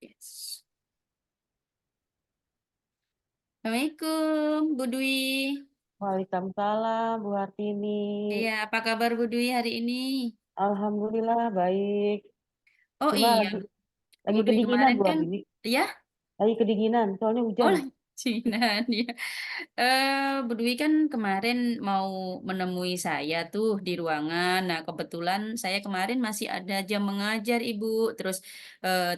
Yes. Assalamualaikum, Bu Dwi. Waalaikumsalam, Bu Hartini. Iya, apa kabar Bu Dwi hari ini? Alhamdulillah baik. Oh Cuma iya, Bu lagi Dwi kedinginan kemarin Bu kan, Hartini. ya? Lagi kedinginan, soalnya Oh, hujan. Cinan ya. Bu Dwi kan kemarin mau menemui saya tuh di ruangan. Nah, kebetulan saya kemarin masih ada jam mengajar Ibu, terus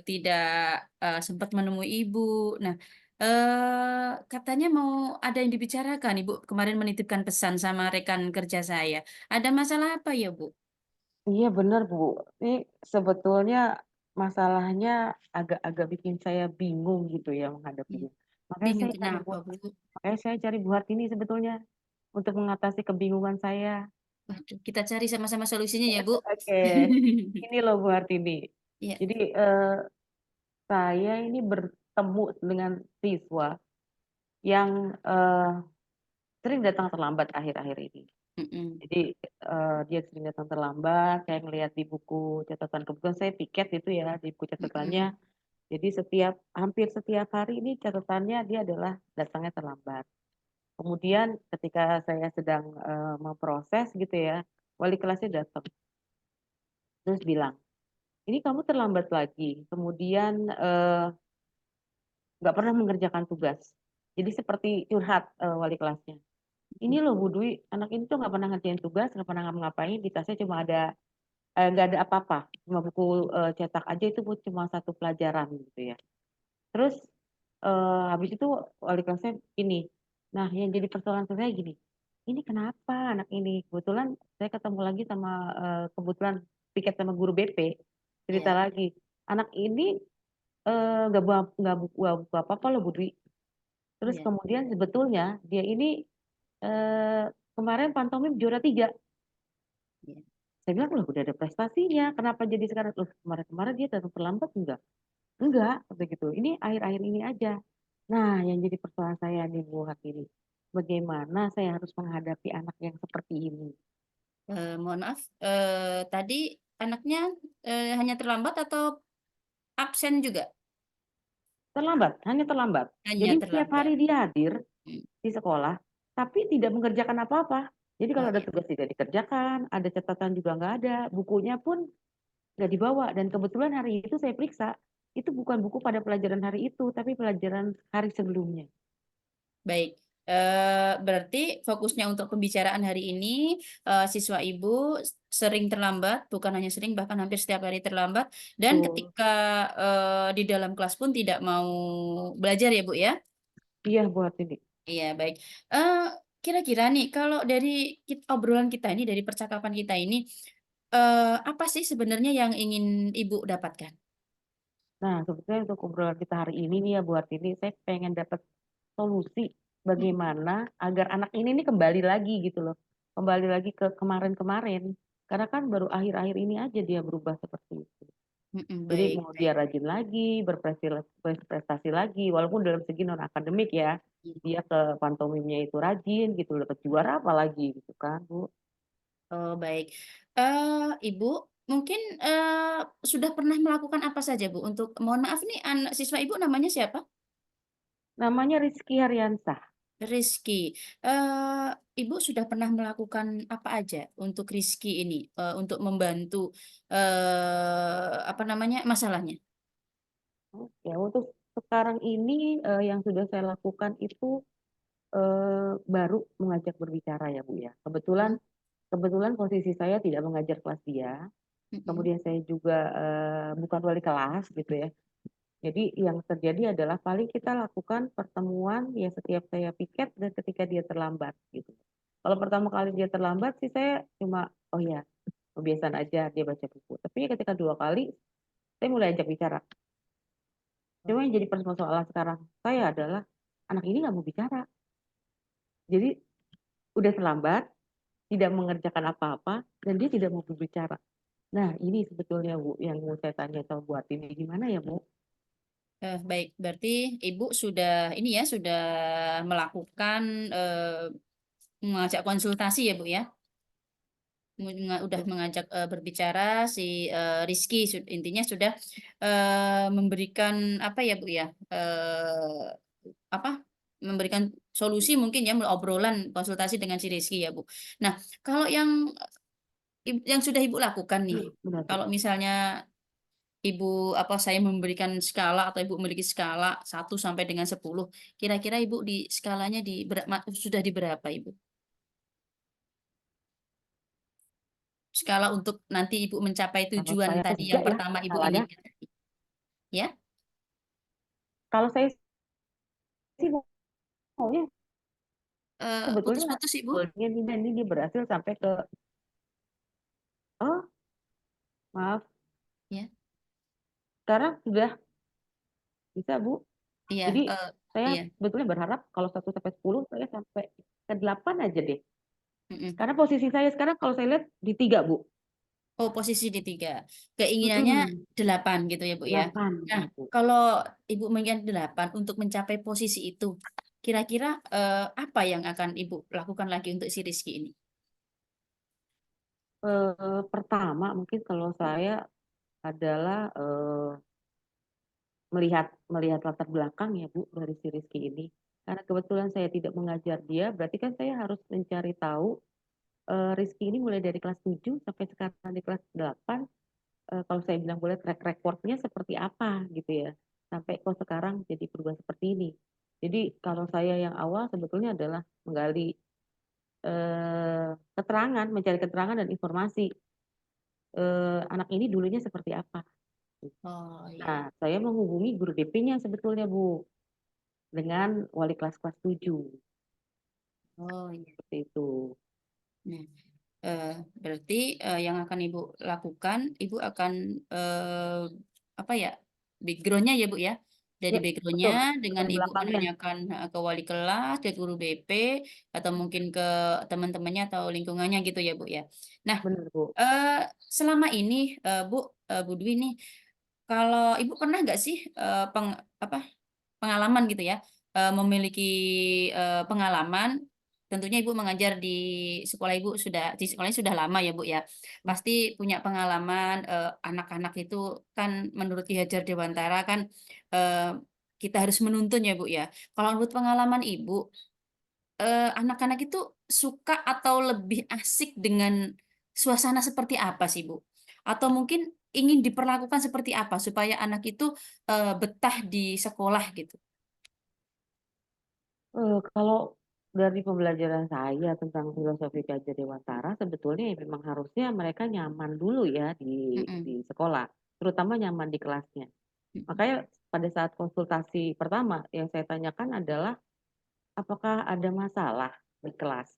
tidak sempat menemui Ibu. Nah, katanya mau ada yang dibicarakan. Ibu kemarin menitipkan pesan sama rekan kerja saya. Ada masalah apa ya, Bu? Iya benar Bu. Ini sebetulnya masalahnya agak-agak bikin saya bingung gitu ya Iya. menghadapinya. Makanya Bingung saya cari Bu, kenapa, Bu? makanya saya cari Bu Hartini sebetulnya untuk mengatasi kebingungan saya. Waduh, kita cari sama-sama solusinya ya, Bu. Oke, ini loh Bu Hartini. Iya, Jadi saya ini bertemu dengan siswa yang sering datang terlambat akhir-akhir ini. mm-mm, Jadi dia sering datang terlambat. Saya melihat di buku catatan, kebetulan saya piket itu ya di buku catatannya. mm-mm. Jadi hampir setiap hari ini catatannya dia adalah datangnya terlambat. Kemudian ketika saya sedang memproses gitu ya, wali kelasnya datang terus bilang, ini kamu terlambat lagi. Kemudian nggak pernah mengerjakan tugas. Jadi seperti curhat wali kelasnya. Ini loh Bu Dwi, anak ini tuh nggak pernah ngerjain tugas, nggak pernah ngapain, di tasnya cuma ada nggak ada apa-apa, cuma buku cetak aja itu cuma satu pelajaran gitu ya. Terus habis itu wali kelasnya ini. Nah, yang jadi persoalan saya gini, ini kenapa anak ini? Kebetulan saya ketemu lagi sama kebetulan piket sama guru BP, cerita Ya, lagi, anak ini nggak buku apa-apa loh Bu Dwi. Terus ya, kemudian sebetulnya dia ini eh, kemarin pantomim juara 3. ya. Saya bilang, loh udah ada prestasinya, kenapa jadi sekarang? Loh kemarin-kemarin dia datang terlambat enggak? Enggak, kata gitu. Ini akhir-akhir ini aja. Nah, yang jadi persoalan saya nih Bu Hartini, bagaimana saya harus menghadapi anak yang seperti ini? Mohon maaf, tadi anaknya hanya terlambat atau absen juga? Terlambat, hanya terlambat. Hanya Jadi setiap terlambat. hari dia hadir Hmm. di sekolah, tapi tidak mengerjakan apa-apa. Jadi kalau Oh ada iya, tugas tidak dikerjakan, ada catatan juga nggak ada, bukunya pun nggak dibawa. Dan kebetulan hari itu saya periksa, itu bukan buku pada pelajaran hari itu, tapi pelajaran hari sebelumnya. baik. Berarti fokusnya untuk pembicaraan hari ini, siswa ibu sering terlambat, bukan hanya sering, bahkan hampir setiap hari terlambat, dan Tuh, ketika di dalam kelas pun tidak mau belajar ya, Bu ya? iya buat ini. Iya, baik. Eh, Kira-kira nih, kalau dari obrolan kita ini, dari percakapan kita ini, apa sih sebenarnya yang ingin Ibu dapatkan? Nah, sebetulnya untuk obrolan kita hari ini nih ya buat ini, saya pengen dapat solusi Mm, bagaimana agar anak ini nih kembali lagi gitu loh. Kembali lagi ke kemarin-kemarin. Karena kan baru akhir-akhir ini aja dia berubah seperti itu. Jadi baik, mau dia baik. rajin lagi, berprestasi lagi, walaupun dalam segi non akademik ya, dia ke pantomimnya itu rajin gitu, dapat juara apalagi gitu kan, Bu. Oh, baik. Ibu, mungkin sudah pernah melakukan apa saja, Bu? Untuk, mohon maaf nih, anak siswa Ibu namanya siapa? Namanya Rizky Haryansah. Rizky. Eh, Ibu sudah pernah melakukan apa aja untuk Rizky ini, untuk membantu apa namanya masalahnya? Ya, untuk sekarang ini yang sudah saya lakukan itu baru mengajak berbicara ya Bu ya. Kebetulan Hmm, kebetulan posisi saya tidak mengajar kelas dia. mm-mm. Kemudian saya juga bukan wali kelas gitu ya. Jadi yang terjadi adalah paling kita lakukan pertemuan ya setiap saya piket dan ketika dia terlambat gitu. Kalau pertama kali dia terlambat sih saya cuma oh ya kebiasaan aja dia baca buku. Tapi ketika dua kali saya mulai ajak bicara. Cuma yang jadi permasalahan sekarang saya adalah anak ini nggak mau bicara. Jadi udah terlambat, tidak mengerjakan apa-apa, dan dia tidak mau berbicara. Nah, ini sebetulnya Bu, yang mau saya tanya sama buat ini gimana ya Bu? Baik, berarti Ibu sudah ini ya sudah melakukan mengajak konsultasi ya Bu ya? Udah mengajak, berbicara si, Rizky intinya sudah, memberikan apa ya, Bu, ya, apa, memberikan solusi mungkin ya, obrolan konsultasi dengan si Rizky ya, Bu. Nah, kalau yang sudah Ibu lakukan nih, Benar, Bu. kalau misalnya Ibu, apa, saya memberikan skala atau Ibu memiliki skala 1 sampai dengan 10, kira-kira Ibu di skalanya sudah di berapa Ibu? Skala untuk nanti Ibu mencapai Kalau tujuan saya tadi 3 yang ya pertama Ibu skalanya. inginkan tadi, ya? Kalau saya sih maunya sebetulnya Putus-putus Ibu? goalnya ini dia berhasil sampai ke, oh maaf, Ya, sekarang sudah bisa Bu. iya, Jadi saya iya, sebetulnya berharap kalau 1 sampai 10 saya sampai ke 8 aja deh. mhm. Karena posisi saya sekarang kalau saya lihat di 3 Bu. Oh, posisi di 3. Keinginannya Mm-mm, 8 gitu ya, Bu, ya? 8 Nah, ya Bu. kalau Ibu menginginkan 8 untuk mencapai posisi itu, kira-kira, apa yang akan Ibu lakukan lagi untuk si Rizky ini? Pertama mungkin kalau saya adalah melihat melihat latar belakang ya Bu dari si Rizky ini. Karena kebetulan saya tidak mengajar dia, berarti kan saya harus mencari tahu Rizky ini mulai dari kelas 7 sampai sekarang di kelas 8. Kalau saya bilang boleh track recordnya seperti apa gitu ya. Sampai kok sekarang jadi perubahan seperti ini. Jadi kalau saya yang awal sebetulnya adalah menggali keterangan, mencari keterangan dan informasi anak ini dulunya seperti apa. Oh, iya. Nah, saya menghubungi guru DP-nya sebetulnya Bu, dengan wali kelas 7 Oh, iya. seperti itu. Nah, berarti, yang akan Ibu lakukan, Ibu akan, apa ya, background-nya ya, Bu, ya. Dari Ya, background-nya betul. dengan Latar Ibu belakangnya menanyakan, ke wali kelas, ke guru BP, atau mungkin ke teman-temannya atau lingkungannya gitu ya, Bu, ya. Nah, benar Bu. selama ini, Bu, Bu Dwi nih, kalau Ibu pernah nggak sih, apa, pengalaman gitu ya, memiliki, pengalaman, tentunya Ibu mengajar di sekolah Ibu di sekolahnya sudah lama ya, Bu, ya. Pasti punya pengalaman, anak-anak itu kan menurut Ki Hajar Dewantara kan, eee, kita harus menuntun ya, Bu, ya. Kalau menurut pengalaman Ibu, anak-anak itu suka atau lebih asik dengan suasana seperti apa sih, Bu? Atau mungkin ingin diperlakukan seperti apa supaya anak itu, betah di sekolah gitu? Kalau dari pembelajaran saya tentang filosofi Gajah Dewantara, sebetulnya ya memang harusnya mereka nyaman dulu ya di Mhm, sekolah, terutama nyaman di kelasnya. mhm, Makanya pada saat konsultasi pertama yang saya tanyakan adalah apakah ada masalah di kelas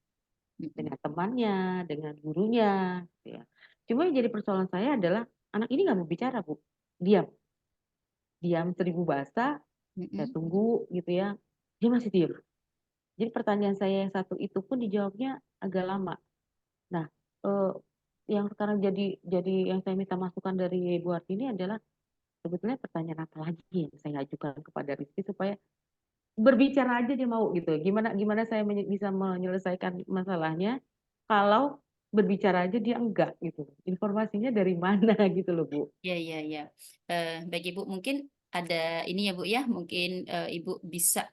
mhm, dengan temannya, dengan gurunya, gitu ya. Cuma yang jadi persoalan saya adalah anak ini nggak mau bicara, Bu. Diam, diam seribu bahasa, saya mhm. tunggu gitu ya, dia masih diam. Jadi pertanyaan saya yang satu itu pun dijawabnya agak lama. Nah, eh, yang sekarang jadi yang saya minta masukan dari Bu Hartini adalah sebetulnya pertanyaan apa lagi yang saya ajukan kepada Rizky supaya berbicara aja dia mau gitu. Gimana gimana saya bisa menyelesaikan masalahnya kalau berbicara aja dia enggak gitu. Informasinya dari mana gitu loh Bu. Iya, iya, iya. Baik Ibu, mungkin ada ini ya Bu ya, mungkin, Ibu bisa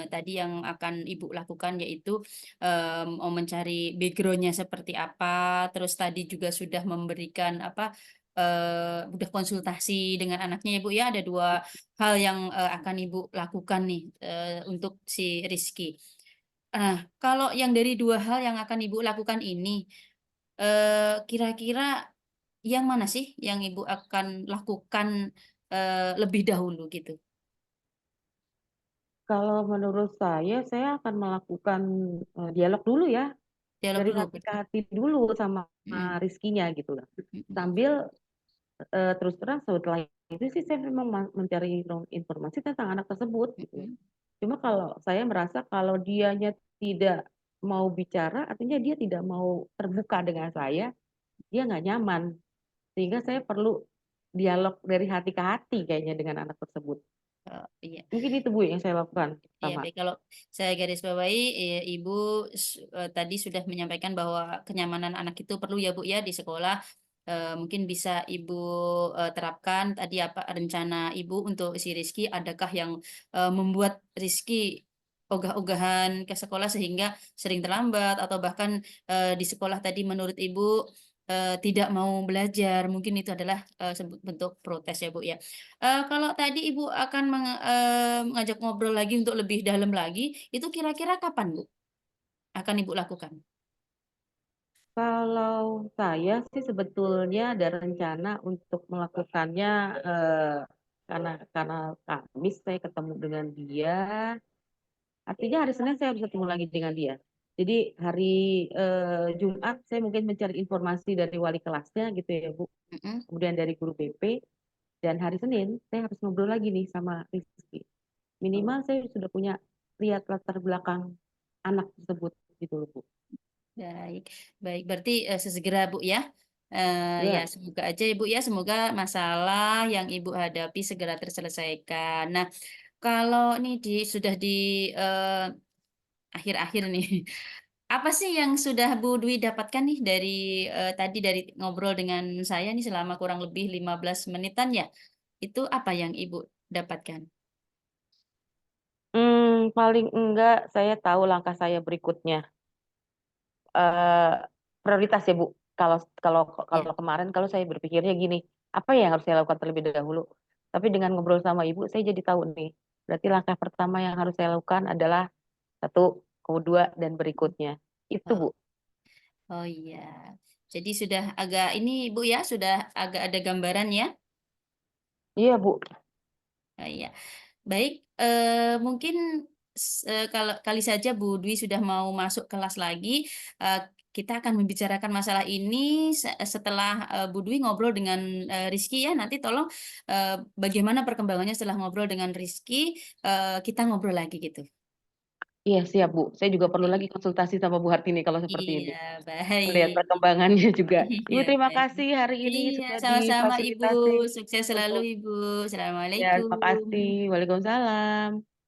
tadi yang akan Ibu lakukan yaitu, mau mencari background-nya seperti apa, terus tadi juga sudah memberikan apa, udah konsultasi dengan anaknya ya Bu ya, ada 2 hal yang, akan Ibu lakukan nih, untuk si Rizky. Nah, kalau yang dari 2 hal yang akan Ibu lakukan ini, kira-kira yang mana sih yang Ibu akan lakukan, lebih dahulu gitu? Kalau menurut saya akan melakukan dialog dulu ya, Dialog dari dulu hati ke berarti? hati dulu sama Mhm, Rizkinya gitu loh. mhm, Sambil terus terang setelah itu sih saya memang mencari informasi tentang anak tersebut gitu. mhm. Cuma kalau saya merasa kalau dianya tidak mau bicara, artinya dia tidak mau terbuka dengan saya, dia nggak nyaman. Sehingga saya perlu dialog dari hati ke hati kayaknya dengan anak tersebut. Iya. Mungkin itu Bu yang saya lakukan Ya, pertama. baik. Kalau saya garis bawahi, Ibu tadi sudah menyampaikan bahwa kenyamanan anak itu perlu ya Bu ya di sekolah. Mungkin bisa Ibu terapkan tadi apa rencana Ibu untuk si Rizky. Adakah yang membuat Rizky ogah-ogahan ke sekolah sehingga sering terlambat atau bahkan di sekolah tadi menurut Ibu tidak mau belajar. Mungkin itu adalah bentuk protes ya Bu ya. Kalau tadi Ibu akan mengajak ngobrol lagi untuk lebih dalam lagi, itu kira-kira kapan, Bu, akan Ibu lakukan? Kalau saya sih sebetulnya ada rencana untuk melakukannya karena Kamis saya ketemu dengan dia, artinya hari Senin saya harus ketemu lagi dengan dia. Jadi hari Jumat saya mungkin mencari informasi dari wali kelasnya gitu ya Bu, Mm-mm. kemudian dari guru BP, dan hari Senin saya harus ngobrol lagi nih sama Rizky. Minimal Oh, saya sudah punya lihat latar belakang anak tersebut gitu loh Bu. baik, baik. Berarti sesegera, Bu ya. Ya, Ya. semoga aja Ibu ya, semoga masalah yang Ibu hadapi segera terselesaikan. Nah, kalau nih sudah di eh, akhir-akhir nih, apa sih yang sudah Bu Dwi dapatkan nih dari tadi dari ngobrol dengan saya nih selama kurang lebih 15 menitan ya? Itu apa yang Ibu dapatkan? Paling enggak saya tahu langkah saya berikutnya. eh Prioritas ya Bu. Kalau kalau Ya. kalau kemarin kalau saya berpikirnya gini, apa yang harus saya lakukan terlebih dahulu? Tapi dengan ngobrol sama Ibu, saya jadi tahu nih. Berarti langkah pertama yang harus saya lakukan adalah satu, kedua, dan berikutnya. Itu Oh, Bu. oh iya. Jadi sudah agak ini Bu ya, sudah agak ada gambaran ya. Iya Bu. Oh, iya. Baik, mungkin kalau kali saja Bu Dwi sudah mau masuk kelas lagi, eh, kita akan membicarakan masalah ini setelah Bu Dwi ngobrol dengan Rizky ya. Nanti tolong eh, bagaimana perkembangannya setelah ngobrol dengan Rizky, kita ngobrol lagi gitu. Iya siap Bu. Saya juga perlu lagi Baik. konsultasi sama Bu Hartini kalau seperti ini. Iya, Melihat baik. perkembangannya juga. Iya, Ibu terima baik. kasih hari ini Iya, sudah sama-sama Ibu. difasilitasi Sukses selalu untuk. Ibu. Ya, terima kasih. Assalamualaikum. Waalaikumsalam.